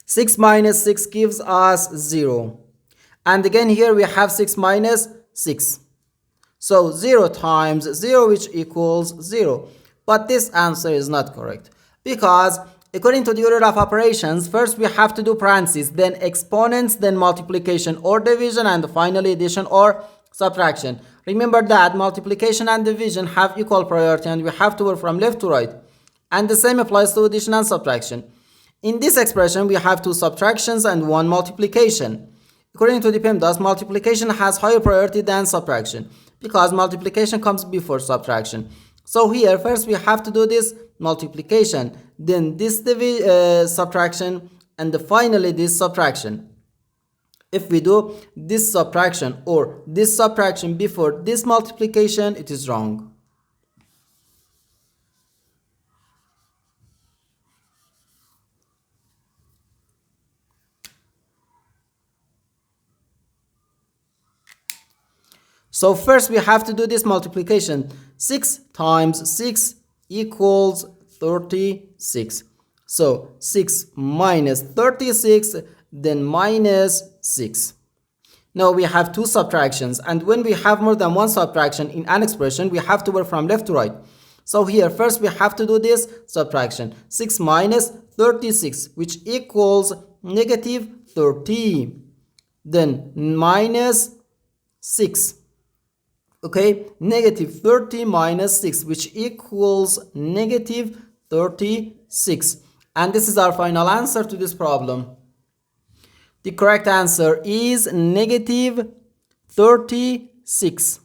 6 minus 6 gives us 0. And again here we have 6 minus 6. So 0 times 0, which equals 0. But this answer is not correct, because according to the order of operations, first we have to do parentheses, then exponents, then multiplication or division, and finally addition or subtraction. Remember that multiplication and division have equal priority and we have to work from left to right. And the same applies to addition and subtraction. In this expression, we have two subtractions and one multiplication. According to the PEMDAS, multiplication has higher priority than subtraction because multiplication comes before subtraction. So here, first we have to do this multiplication, then this subtraction, and finally this subtraction. If we do this subtraction or this subtraction before this multiplication, it is wrong. So first we have to do this multiplication. 6 times 6 equals 36. So 6 minus 36, then minus 6. Now we have two subtractions, and when we have more than one subtraction in an expression, we have to work from left to right. So here first we have to do this subtraction. 6 minus 36, which equals negative 30. Then minus 6. Okay, negative 30 minus 6, which equals negative 36. And this is our final answer to this problem. The correct answer is negative 36.